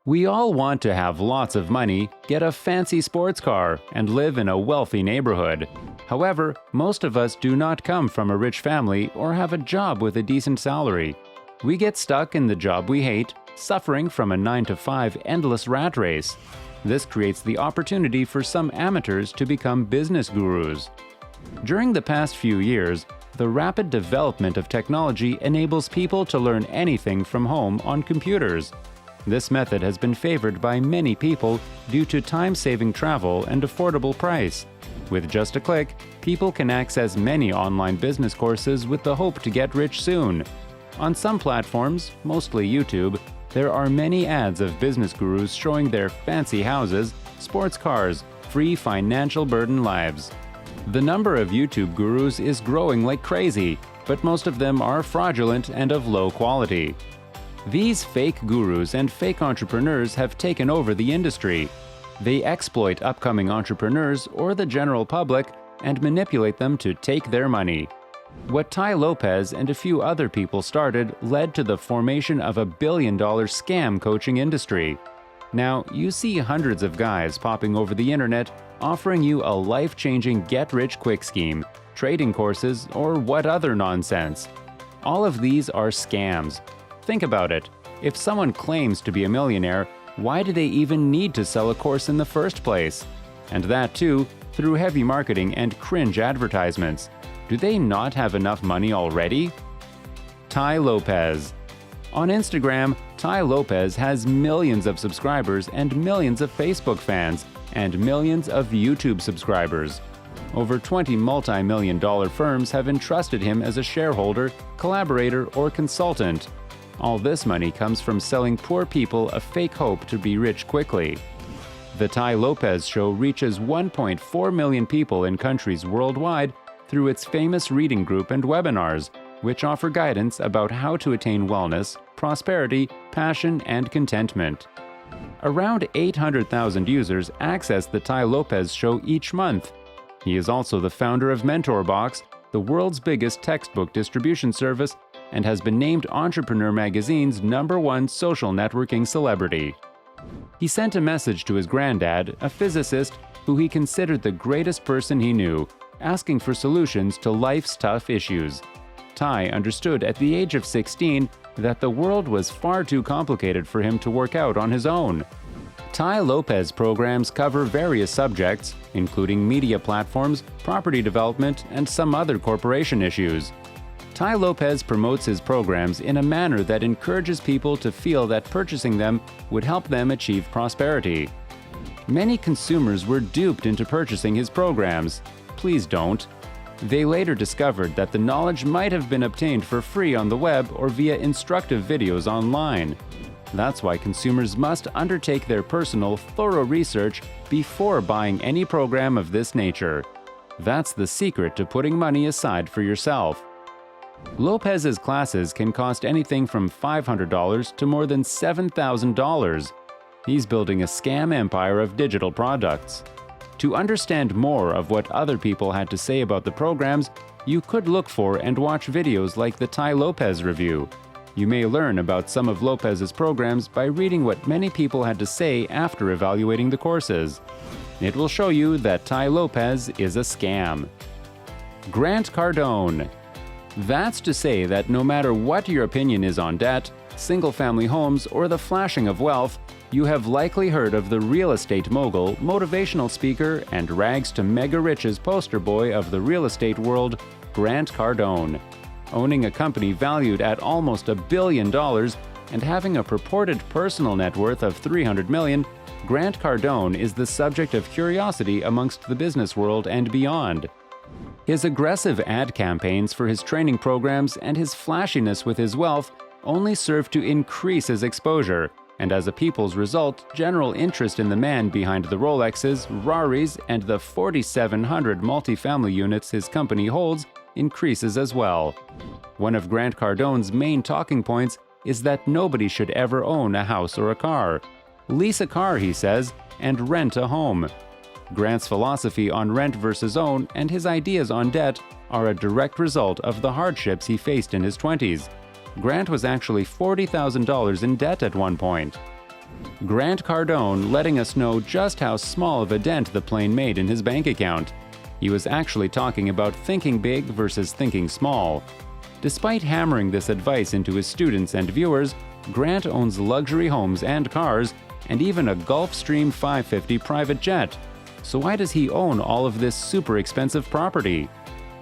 We all want to have lots of money, get a fancy sports car, and live in a wealthy neighborhood. However, most of us do not come from a rich family or have a job with a decent salary. We get stuck in the job we hate, suffering from a 9-to-5 endless rat race. This creates the opportunity for some amateurs to become business gurus. During the past few years, the rapid development of technology enables people to learn anything from home on computers. This method has been favored by many people due to time-saving travel and affordable price. With just a click, people can access many online business courses with the hope to get rich soon. On some platforms, mostly YouTube, there are many ads of business gurus showing their fancy houses, sports cars, free financial burden lives. The number of YouTube gurus is growing like crazy, but most of them are fraudulent and of low quality. These fake gurus and fake entrepreneurs have taken over the industry. They exploit upcoming entrepreneurs or the general public and manipulate them to take their money. What Tai Lopez and a few other people started led to the formation of a billion-dollar scam coaching industry. Now, you see hundreds of guys popping over the internet offering you a life-changing get-rich-quick scheme, trading courses, or what other nonsense. All of these are scams. Think about it. If someone claims to be a millionaire, why do they even need to sell a course in the first place? And that too, through heavy marketing and cringe advertisements. Do they not have enough money already? Tai Lopez. On Instagram, Tai Lopez has millions of subscribers and millions of Facebook fans, and millions of YouTube subscribers. Over 20 multi-million-dollar firms have entrusted him as a shareholder, collaborator, or consultant. All this money comes from selling poor people a fake hope to be rich quickly. The Tai Lopez Show reaches 1.4 million people in countries worldwide through its famous reading group and webinars, which offer guidance about how to attain wellness, prosperity, passion, and contentment. Around 800,000 users access the Tai Lopez Show each month. He is also the founder of MentorBox, the world's biggest textbook distribution service, and has been named Entrepreneur Magazine's #1 social networking celebrity. He sent a message to his granddad, a physicist who he considered the greatest person he knew, asking for solutions to life's tough issues. Tai understood at the age of 16 that the world was far too complicated for him to work out on his own. Tai Lopez programs cover various subjects, including media platforms, property development, and some other corporation issues. Tai Lopez promotes his programs in a manner that encourages people to feel that purchasing them would help them achieve prosperity. Many consumers were duped into purchasing his programs. Please don't. They later discovered that the knowledge might have been obtained for free on the web or via instructive videos online. That's why consumers must undertake their personal, thorough research before buying any program of this nature. That's the secret to putting money aside for yourself. Lopez's classes can cost anything from $500 to more than $7,000. He's building a scam empire of digital products. To understand more of what other people had to say about the programs, you could look for and watch videos like the Tai Lopez Review. You may learn about some of Lopez's programs by reading what many people had to say after evaluating the courses. It will show you that Tai Lopez is a scam. Grant Cardone. That's to say that no matter what your opinion is on debt, single-family homes, or the flashing of wealth, you have likely heard of the real estate mogul, motivational speaker, and rags-to-mega-riches poster boy of the real estate world, Grant Cardone. Owning a company valued at almost $1 billion and having a purported personal net worth of $300 million, Grant Cardone is the subject of curiosity amongst the business world and beyond. His aggressive ad campaigns for his training programs and his flashiness with his wealth only serve to increase his exposure, and as a people's result, general interest in the man behind the Rolexes, Raris, and the 4,700 multifamily units his company holds increases as well. One of Grant Cardone's main talking points is that nobody should ever own a house or a car. Lease a car, he says, and rent a home. Grant's philosophy on rent versus own and his ideas on debt are a direct result of the hardships he faced in his 20s. Grant was actually $40,000 in debt at one point. Grant Cardone letting us know just how small of a dent the plane made in his bank account. He was actually talking about thinking big versus thinking small. Despite hammering this advice into his students and viewers, Grant owns luxury homes and cars, and even a Gulfstream 550 private jet. So why does he own all of this super expensive property?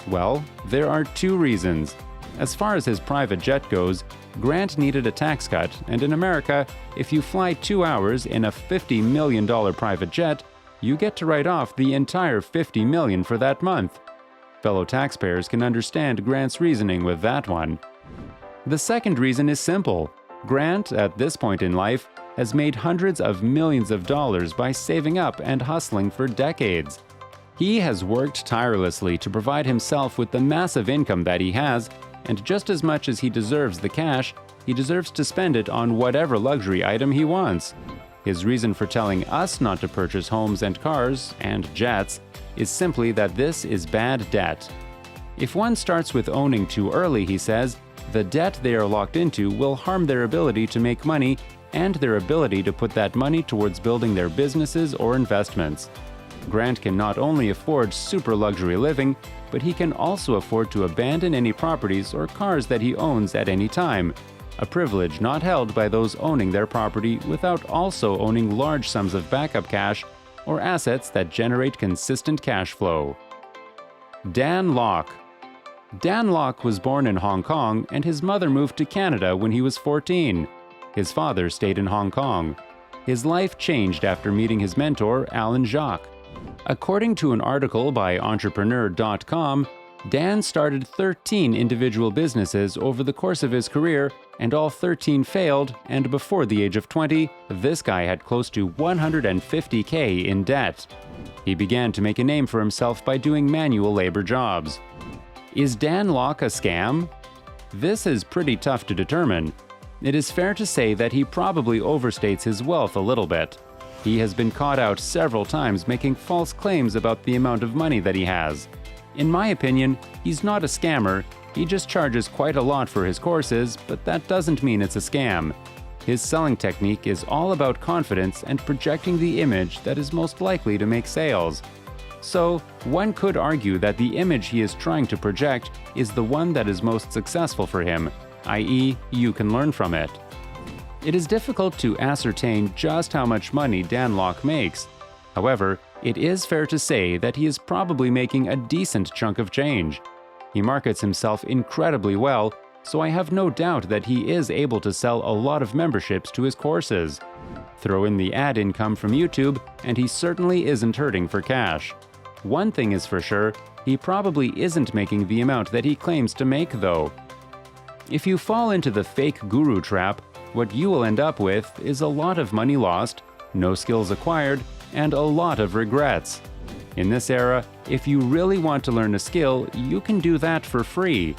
Well, there are two reasons. As far as his private jet goes, Grant needed a tax cut, and in America, if you fly 2 hours in a $50 million private jet, you get to write off the entire $50 million for that month. Fellow taxpayers can understand Grant's reasoning with that one. The second reason is simple. Grant, at this point in life, has made hundreds of millions of dollars by saving up and hustling for decades. He has worked tirelessly to provide himself with the massive income that he has, and just as much as he deserves the cash, he deserves to spend it on whatever luxury item he wants. His reason for telling us not to purchase homes and cars and jets is simply that this is bad debt. If one starts with owning too early, he says, the debt they are locked into will harm their ability to make money and their ability to put that money towards building their businesses or investments. Grant can not only afford super luxury living, but he can also afford to abandon any properties or cars that he owns at any time, a privilege not held by those owning their property without also owning large sums of backup cash or assets that generate consistent cash flow. Dan Lok. Dan Lok was born in Hong Kong, and his mother moved to Canada when he was 14. His father stayed in Hong Kong. His life changed after meeting his mentor, Alan Jacques. According to an article by Entrepreneur.com, Dan started 13 individual businesses over the course of his career, and all 13 failed, and before the age of 20, this guy had close to $150K in debt. He began to make a name for himself by doing manual labor jobs. Is Dan Lok a scam? This is pretty tough to determine. It is fair to say that he probably overstates his wealth a little bit. He has been caught out several times making false claims about the amount of money that he has. In my opinion, he's not a scammer. He just charges quite a lot for his courses, but that doesn't mean it's a scam. His selling technique is all about confidence and projecting the image that is most likely to make sales. So, one could argue that the image he is trying to project is the one that is most successful for him, i.e., you can learn from it. It is difficult to ascertain just how much money Dan Lok makes. However, it is fair to say that he is probably making a decent chunk of change. He markets himself incredibly well, so I have no doubt that he is able to sell a lot of memberships to his courses. Throw in the ad income from YouTube, and he certainly isn't hurting for cash. One thing is for sure, he probably isn't making the amount that he claims to make, though. If you fall into the fake guru trap, what you will end up with is a lot of money lost, no skills acquired, and a lot of regrets. In this era, if you really want to learn a skill, you can do that for free.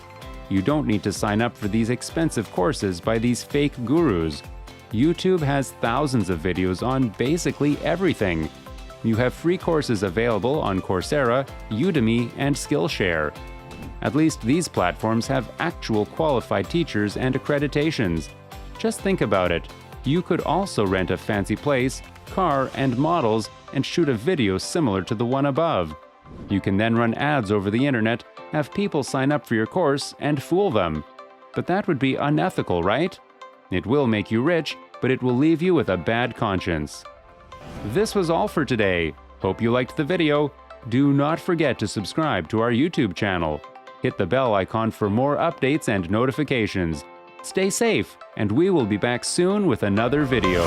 You don't need to sign up for these expensive courses by these fake gurus. YouTube has thousands of videos on basically everything. You have free courses available on Coursera, Udemy, and Skillshare. At least these platforms have actual qualified teachers and accreditations. Just think about it. You could also rent a fancy place, car, and models and shoot a video similar to the one above. You can then run ads over the internet, have people sign up for your course, and fool them. But that would be unethical, right? It will make you rich, but it will leave you with a bad conscience. This was all for today. Hope you liked the video. Do not forget to subscribe to our YouTube channel. Hit the bell icon for more updates and notifications. Stay safe, and we will be back soon with another video.